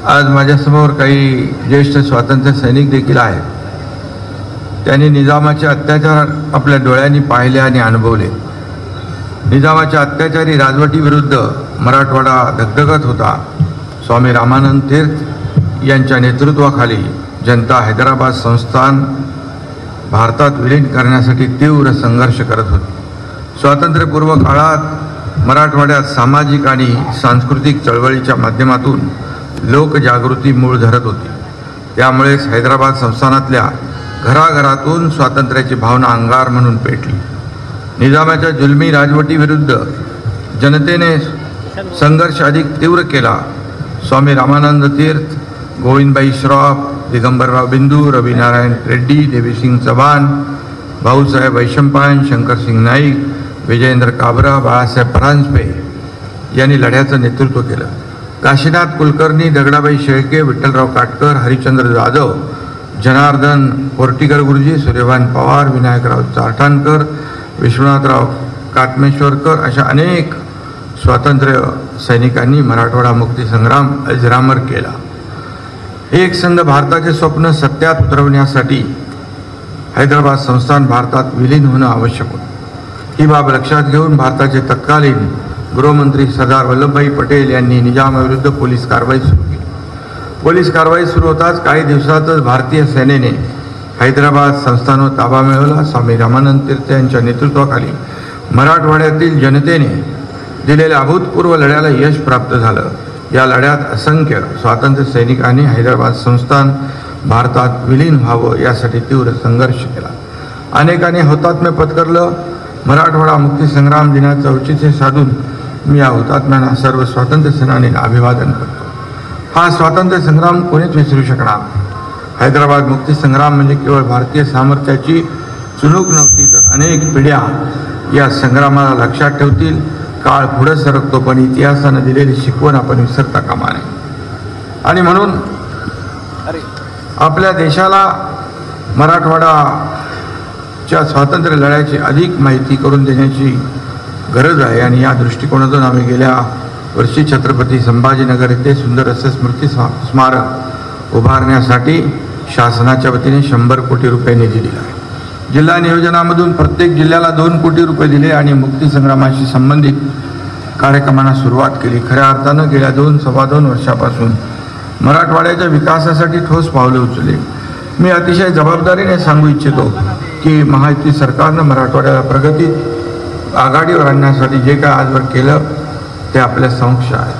आज माझ्यासमोर काही ज्येष्ठ स्वातंत्र्य सैनिक देखील आहेत. त्यांनी निजामाचे अत्याचार आपल्या डोळ्यांनी पाहिले आणि अनुभवले. निजामाच्या अत्याचारी राजवटीविरुद्ध मराठवाडा धगधगत होता. स्वामी रामानंद तीर्थ यांच्या नेतृत्वाखाली जनता हैदराबाद संस्थान भारतात विलीन करण्यासाठी तीव्र संघर्ष करत होती. स्वातंत्र्यपूर्व काळात मराठवाड्यात सामाजिक आणि सांस्कृतिक चळवळीच्या माध्यमातून लोकजागृती मूळ धरत होती. त्यामुळेच हैदराबाद संस्थानातल्या घराघरातून स्वातंत्र्याची भावना अंगार म्हणून पेटली. निजामाच्या जुलमी राजवटीविरुद्ध जनतेने संघर्ष अधिक तीव्र केला. स्वामी रामानंद तीर्थ, गोविंदभाई श्रॉफ, दिगंबरराव बिंदू, रविनारायण रेड्डी, देवीसिंग चव्हाण, भाऊसाहेब वैशंपायन, शंकरसिंग नाईक, विजयेंद्र काबरा, बाळासाहेब परांजपे यांनी लढ्याचं नेतृत्व केलं. काशीनाथ कुलकर्णी, दगडाबाई शेळके, विठ्ठलराव काटकर, हरिश्चंद्र जाधव, जनार्दन कोर्टीकर गुरुजी, सूर्यभान पवार, विनायकराव चारठाणकर, विश्वनाथराव कातमेश्वरकर अशा अनेक स्वातंत्र्य सैनिकांनी मराठवाडा मुक्तीसंग्राम अजरामर केला. एक संघ भारताचे स्वप्न सत्यात उतरवण्यासाठी हैदराबाद संस्थान भारतात विलीन होणं आवश्यक होतं. ही बाब लक्षात घेऊन भारताचे तत्कालीन गृहमंत्री सरदार वल्लभभाई पटेल यांनी निजामाविरुद्ध पोलीस कारवाई सुरू केली. पोलीस कारवाई सुरू होताच काही दिवसातच भारतीय सेनेने हैदराबाद संस्थानवर ताबा मिळवला. स्वामी रामानंद तीर्थ यांच्या नेतृत्वाखाली मराठवाड्यातील जनतेने दिलेल्या अभूतपूर्व लढ्याला यश प्राप्त झालं. या लढ्यात असंख्य स्वातंत्र्य सैनिकांनी हैदराबाद संस्थान भारतात विलीन व्हावं यासाठी तीव्र संघर्ष केला. अनेकांनी हुतात्म्य पत्करलं. मराठवाडा मुक्तीसंग्राम दिनाचं औचित्य साधून मी या हुतात्म्यांना सर्व स्वातंत्र्य सेनानींना अभिवादन करतो. हा स्वातंत्र्य संग्राम कोणीच विसरू शकणार. हैदराबाद मुक्तीसंग्राम म्हणजे केवळ भारतीय सामर्थ्याची चुणूक नव्हती, तर अनेक पिढ्या या संग्रामाला लक्षात ठेवतील. काळ पुढे सरकतो, पण इतिहासानं दिलेली शिकवण आपण विसरता कामा नये. आणि म्हणून आपल्या देशाला मराठवाडाच्या स्वातंत्र्य लढ्याची अधिक माहिती करून देण्याची गरज आहे. आणि या दृष्टिकोनातून आम्ही गेल्या वर्षी छत्रपती संभाजीनगर येथे सुंदर असे स्मृती स्मारक उभारण्यासाठी शासनाच्या वतीने 100 कोटी रुपये निधी दिला आहे. जिल्हा नियोजनामधून प्रत्येक जिल्ह्याला 2 कोटी रुपये दिले आणि मुक्तीसंग्रामाशी संबंधित कार्यक्रमांना सुरुवात केली. खऱ्या अर्थानं गेल्या 2-2.25 वर्षापासून मराठवाड्याच्या विकासासाठी ठोस पावले उचलले. मी अतिशय जबाबदारीने सांगू इच्छितो की महायुती सरकारनं मराठवाड्याला प्रगतीत आघाडीवर आणण्यासाठी जे काय आजवर केलं ते आपल्या समक्ष आहे.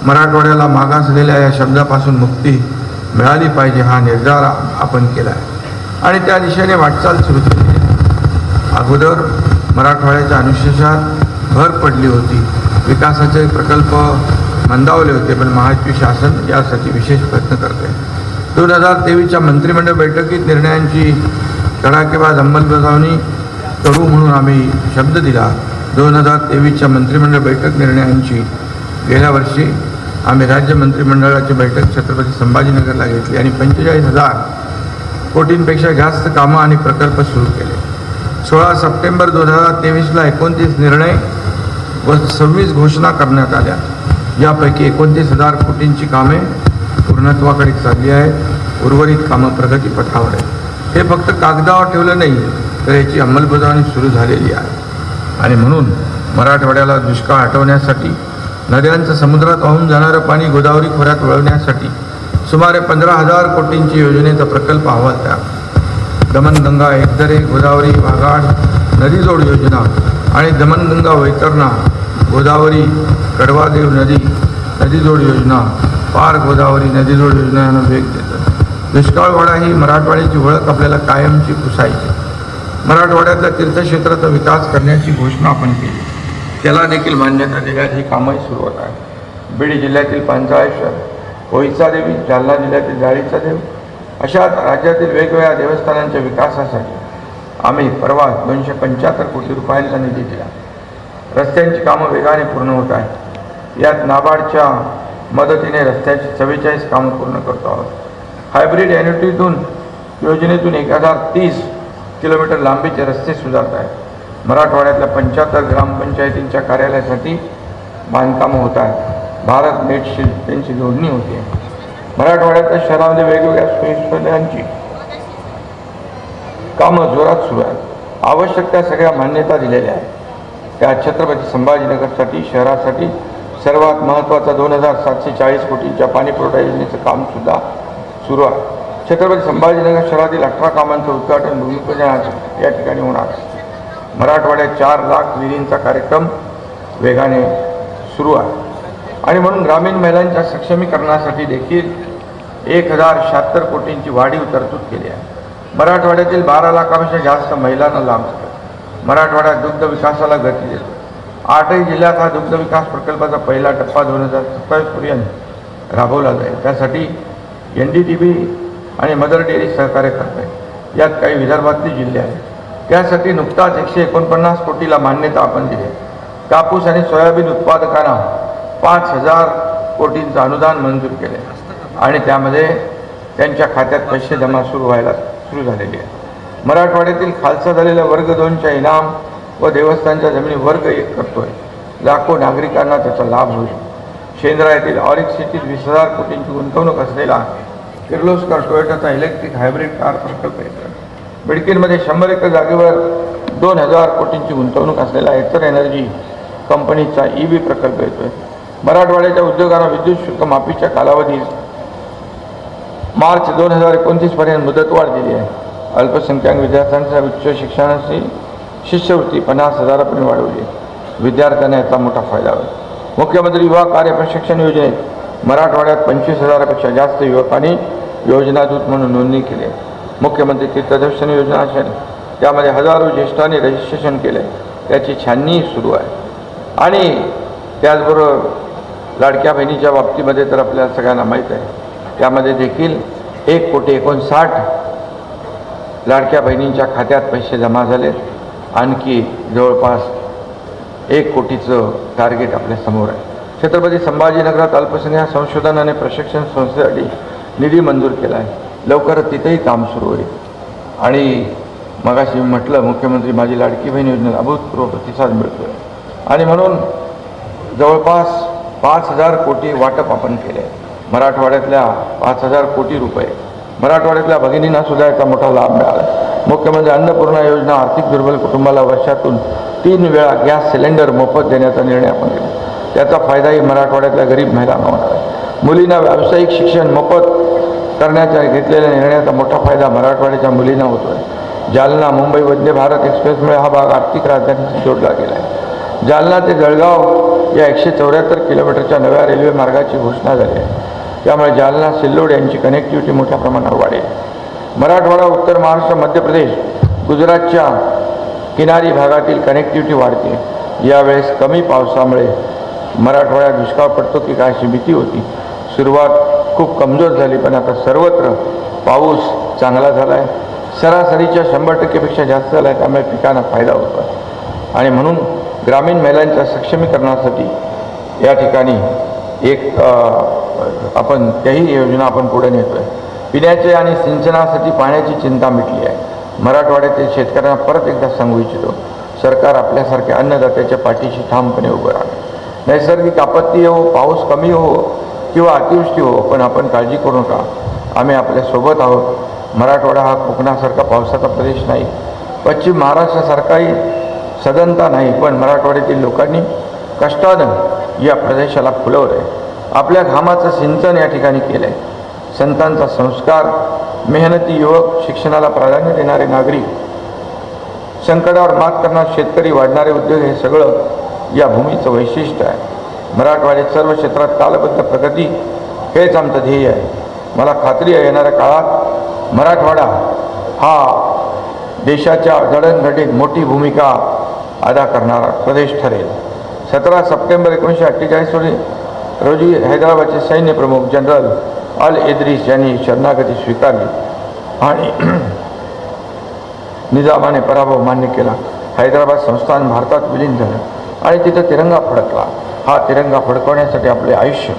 मराठवाड्याला मागासलेल्या या शब्दापासून मुक्ती मिळाली पाहिजे हा निर्धार आपण केला आहे आणि त्या दिशेने वाटचाल सुरू केली. अगोदर मराठवाड्याच्या अनुशेषात भर पडली होती. विकासाचे प्रकल्प मंदावले होते, पण महायुती शासन यासाठी विशेष प्रयत्न करते. 2023च्या मंत्रिमंडळ बैठकीत निर्णयांची धडाकेबाज अंमलबजावणी करू म्हणून आम्ही शब्द दिला. 2023च्या मंत्रिमंडळ बैठक निर्णयांची गेल्या वर्षी आम्ही राज्य मंत्रिमंडळाची बैठक छत्रपती संभाजीनगरला घेतली आणि 45,000 कोटींपेक्षा जास्त कामं आणि प्रकल्प सुरू केले. 16 सप्टेंबर 2023ला 29 निर्णय व 26 घोषणा करण्यात आल्या. यापैकी 29,000 कोटींची कामे पूर्णत्वाकडे चालली आहेत. उर्वरित कामं प्रगतीपथावर आहे. हे फक्त कागदावर ठेवलं नाही, तर याची अंमलबजावणी सुरू झालेली आहे. आणि म्हणून मराठवाड्याला दुष्काळ हटवण्यासाठी, नद्यांचं समुद्रात वाहून जाणारं पाणी गोदावरी खोऱ्यात वळवण्यासाठी सुमारे 15,000 कोटींची योजनेचा प्रकल्प अहवाल तयार. दमनगंगा एकदरे, गोदावरी वाघाड नदीजोड योजना आणि दमनगंगा वैतरणा, गोदावरी कडवादेव नदीजोड योजना, पार गोदावरी नदीजोड योजना यांना वेग देतात. दुष्काळवाडा ही मराठवाड्याची ओळख आपल्याला कायमची पुसायची. मराठवाड्यातल्या तीर्थक्षेत्राचा विकास करण्याची घोषणा आपण केली. त्याला देखील मान्यता देण्याची कामही सुरू होत आहे. बीड जिल्ह्यातील पांचाळेश्वर, कोळीचा देवी, जालना जिल्ह्यातील जाळीचा देव अशा राज्यातील वेगवेगळ्या देवस्थानांच्या विकासासाठी आम्ही परवा 275 कोटी रुपयांचा निधी दिला. रस्त्यांची कामं वेगाने पूर्ण होत आहेत. यात नाबार्डच्या मदतीने रस्त्याची 44 कामं पूर्ण करतो आहोत. हायब्रिड एन्युटीतून योजनेतून 1030 किलोमीटर लांबीचे रस्ते सुधारत आहेत. मराठवाड्यातल्या 75 ग्रामपंचायतींच्या कार्यालयासाठी बांधकामं होत आहेत. भारत नेटशी त्यांची जोडणी होते. मराठवाड्याच्या शहरामध्ये वेगवेगळ्या सोयीसुविधांची कामं जोरात सुरू आहेत. आवश्यक त्या सगळ्या मान्यता दिलेल्या आहेत. त्या छत्रपती संभाजीनगरसाठी शहरासाठी सर्वात महत्त्वाचा 2740 कोटींच्या पाणीपुरवठा योजनेचं कामसुद्धा सुरू आहे. छत्रपती संभाजीनगर शहरातील 18 कामांचं उद्घाटन भूमिपूजन या ठिकाणी होणार आहे. मराठवाड्यात 4 लाख विहिरींचा कार्यक्रम वेगाने सुरू आहे. आणि म्हणून ग्रामीण महिलांच्या सक्षमीकरणासाठी देखील 1076 कोटींची वाढीव तरतूद केली आहे. मराठवाड्यातील 12 लाखापेक्षा जास्त महिलांना लाभ होतो. मराठवाड्यात दुग्ध विकासाला गती देतो. 8 जिल्ह्यात हा दुग्ध विकास प्रकल्पाचा पहिला टप्पा 2027 पर्यंत राबवला जाईल. त्यासाठी NDDB आणि मदर डेअरी सहकार्य करत आहे. यात काही विदर्भातले जिल्हे आहेत. त्यासाठी नुकताच 149 कोटीला मान्यता आपण दिली. कापूस आणि सोयाबीन उत्पादकांना 5000 कोटींचं अनुदान मंजूर केले आणि त्यामध्ये त्यांच्या खात्यात पैसे जमा सुरू झालेले आहे. मराठवाड्यातील खालसा झालेल्या वर्ग 2च्या इनाम व देवस्थानच्या जमिनी वर्ग 1 करतोय. लाखो नागरिकांना त्याचा लाभ होईल. शेंद्रा येथील ऑरिक सिटीत 20,000 कोटींची गुंतवणूक असलेला किर्लोस्कर टोयोटाचा इलेक्ट्रिक हायब्रिड कार प्रकल्प येतो. बिडकीनमध्ये 100 एकर जागेवर 2000 कोटींची गुंतवणूक असलेला एथर एनर्जी कंपनीचा EV प्रकल्प येतोय. मराठवाड्याच्या उद्योगांना विद्युत शुल्क माफीच्या कालावधीस मार्च 2029 पर्यंत मुदतवाढ दिली आहे. अल्पसंख्याक विद्यार्थ्यांच्या उच्च शिक्षणाची शिष्यवृत्ती 50,000 पर्यंत वाढवली आहे. विद्यार्थ्यांना याचा मोठा फायदा होईल. मुख्यमंत्री युवा कार्य प्रशिक्षण योजनेत मराठवाड्यात 25,000पेक्षा जास्त युवकांनी योजनादूत म्हणून नोंदणी केली आहे. मुख्यमंत्री तीर्थदर्शन योजना असेल त्यामध्ये हजारो ज्येष्ठांनी रजिस्ट्रेशन केले. त्याची छाननी सुरू आहे. आणि त्याचबरोबर लाडक्या बहिणीच्या बाबतीमध्ये तर आपल्याला सगळ्यांना माहीत आहे, त्यामध्ये देखील 1,59,00,000 लाडक्या बहिणींच्या खात्यात पैसे जमा झाले. आणखी जवळपास 1 कोटीचं टार्गेट आपल्या समोर आहे. छत्रपती संभाजीनगरात अल्पसंख्याक संशोधन आणि प्रशिक्षण संस्थेसाठी निधी मंजूर केला आहे. लवकरच तिथेही काम सुरू होईल. आणि मगाशी म्हटलं, मुख्यमंत्री माझी लाडकी बहीण योजनेला अभूतपूर्व प्रतिसाद मिळतोय आणि म्हणून जवळपास 5,000 कोटी वाटप आपण केले. मराठवाड्यातल्या 5,000 कोटी रुपये मराठवाड्यातल्या भगिनींना सुद्धा याचा मोठा लाभ मिळाला. मुख्यमंत्री अन्नपूर्णा योजना आर्थिक दुर्बल कुटुंबाला वर्षातून 3 वेळा गॅस सिलेंडर मोफत देण्याचा निर्णय आपण घेतला. त्याचा फायदाही मराठवाड्यातल्या गरीब महिलांना होणार आहे. मुलींना व्यावसायिक शिक्षण मोफत करण्याचा घेतलेल्या निर्णयाचा मोठा फायदा मराठवाड्याच्या मुलींना होतो आहे. जालना मुंबई वंदे भारत एक्सप्रेसमुळे हा भाग आर्थिक राजधानीशी जोडला गेला आहे. जालना ते जळगाव या 174 किलोमीटरच्या नव्या रेल्वे मार्गाची घोषणा झाली आहे. त्यामुळे जालना सिल्लोड यांची कनेक्टिव्हिटी मोठ्या प्रमाणावर वाढेल. मराठवाडा, उत्तर महाराष्ट्र, मध्य प्रदेश, गुजरातच्या किनारी भागातील कनेक्टिव्हिटी वाढते. यावेळेस कमी पावसामुळे मराठवाड्यात दुष्काळ पडतो की काय अशी भीती होती. सुरुवात खूप कमजोर झाली, पण आता सर्वत्र पाऊस चांगला झाला आहे. सरासरीच्या 100%पेक्षा जास्त झाला आहे. त्यामुळे पिकांना फायदा होतो आहे. आणि म्हणून ग्रामीण महिलांच्या सक्षमीकरणासाठी या ठिकाणी एक आपण त्याही योजना आपण पुढे नेतो आहे. पिण्याचे आणि सिंचनासाठी पाण्याची चिंता मिटली आहे. मराठवाड्यातील शेतकऱ्यांना परत एकदा सांगू इच्छितो, सरकार आपल्यासारख्या अन्नदात्याच्या पाठीशी ठामपणे उभं राहतं. नैसर्गिक आपत्ती हो, पाऊस कमी हो किंवा अतिवृष्टी हो, पण आपण काळजी करू नका, आम्ही आपल्यासोबत आहोत. मराठवाडा हा कोकणासारखा पावसाचा प्रदेश नाही, पश्चिम महाराष्ट्रासारखाही सदनता नाही, पण मराठवाड्यातील लोकांनी कष्टानं या प्रदेशाला फुलवलं आहे. आपल्या घामाचं सिंचन या ठिकाणी केलं आहे. संतांचा संस्कार, मेहनती युवक, शिक्षणाला प्राधान्य देणारे नागरिक, संकटावर मात करणारे शेतकरी, वाढणारे उद्योग, हे सगळं या भूमीचं वैशिष्ट्य आहे. मराठवाड्यात सर्व क्षेत्रात कालबद्ध प्रगती हेच आमचं ध्येय आहे. मला खात्री आहे, येणाऱ्या काळात मराठवाडा हा देशाच्या जडणघडणीत मोठी भूमिका अदा करणारा प्रदेश ठरेल. 17 सप्टेंबर 1948 रोजी हैदराबादचे सैन्य प्रमुख जनरल अल इद्रिस यांनी शरणागती स्वीकारली आणि निजामाने पराभव मान्य केला. हैदराबाद संस्थान भारतात विलीन झालं आणि तिथं तिरंगा फडकला. हा तिरंगा फडकवण्यासाठी आपले आयुष्य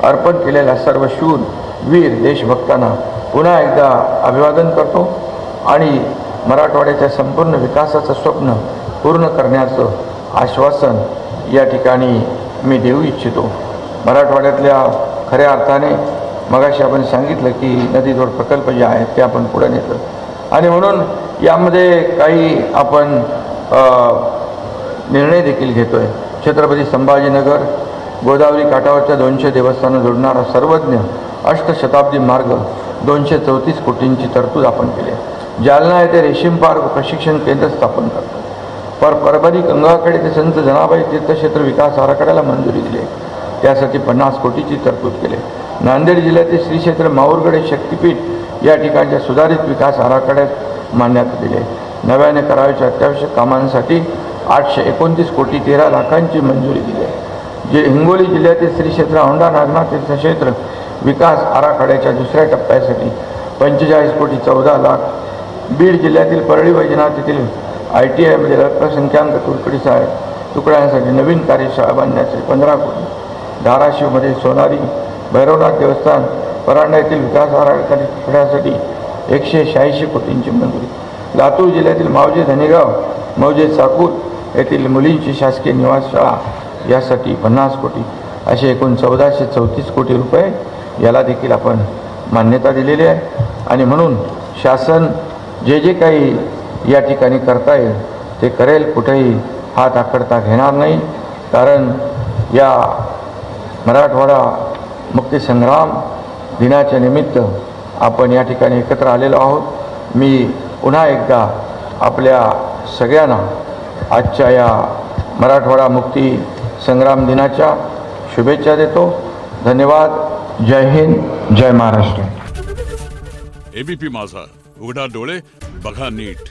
अर्पण केलेल्या सर्व शूर वीर देशभक्तांना पुन्हा एकदा अभिवादन करतो आणि मराठवाड्याच्या संपूर्ण विकासाचं स्वप्न पूर्ण करण्याचं आश्वासन या ठिकाणी मी देऊ इच्छितो. मराठवाड्यातल्या खऱ्या अर्थाने मगाशी आपण सांगितलं की नदीजोड प्रकल्प जे आहेत ते आपण पुढे नेतो आणि म्हणून यामध्ये काही आपण निर्णय देखील घेतोय. छत्रपती संभाजीनगर गोदावरी काठावरच्या 200 देवस्थानं जोडणारा सर्वज्ञ अष्टशताब्दी मार्ग 234 कोटींची तरतूद आपण केली आहे. जालना येथे रेशीम पार्क प्रशिक्षण केंद्र स्थापन करतो. परभणी गंगाखेड येथे संत जनाबाई तीर्थक्षेत्र विकास आराखड्याला मंजुरी दिली. त्यासाठी 50 कोटीची तरतूद केली. नांदेड जिल्ह्यातील श्री क्षेत्र माहूरगड शक्तीपीठ या ठिकाणच्या सुधारित विकास आराखड्यात मान्यता दिली आहे. नव्याने करावयाच्या अत्यावश्यक कामांसाठी 829 कोटी 13 लाखांची मंजुरी दिली आहे. हिंगोली जिल्ह्यातील श्री क्षेत्र औंढा नागनाथ तीर्थक्षेत्र विकास आराखड्याच्या दुसऱ्या टप्प्यासाठी 45 कोटी 14 लाख. बीड जिल्ह्यातील परळी वैजनाथ येथील ITIमध्ये अल्पसंख्याक तुकड्यांसाठी नवीन कार्यशाळा बांधण्यासाठी 15 कोटी. धाराशिवमध्ये सोनारी भैरवनाथ देवस्थान परांडा येथील विकास आराखड्यासाठी 186 कोटींची मंजुरी. लातूर जिल्ह्यातील मावजे धनेगाव मौजे साकूर येथील मुलींची शासकीय निवासशाळा यासाठी 50 कोटी. असे एकूण 1434 कोटी रुपये याला देखील आपण मान्यता दिलेली आहे. आणि म्हणून शासन जे काही या ठिकाणी करता येईल ते करेल. कुठेही हात आखडता घेणार नाही. कारण या मराठवाडा मुक्तीसंग्राम दिनाच्या निमित्त आपण या ठिकाणी एकत्र आलेलो आहोत. मी पुन्हा एकदा आपल्या सगळ्यांना आजच्या या मराठवाडा मुक्ती संग्राम दिनाच्या शुभेच्छा देतो. धन्यवाद. जय हिंद, जय महाराष्ट्र. ABP माझा, उघडा डोळे बघा नीट.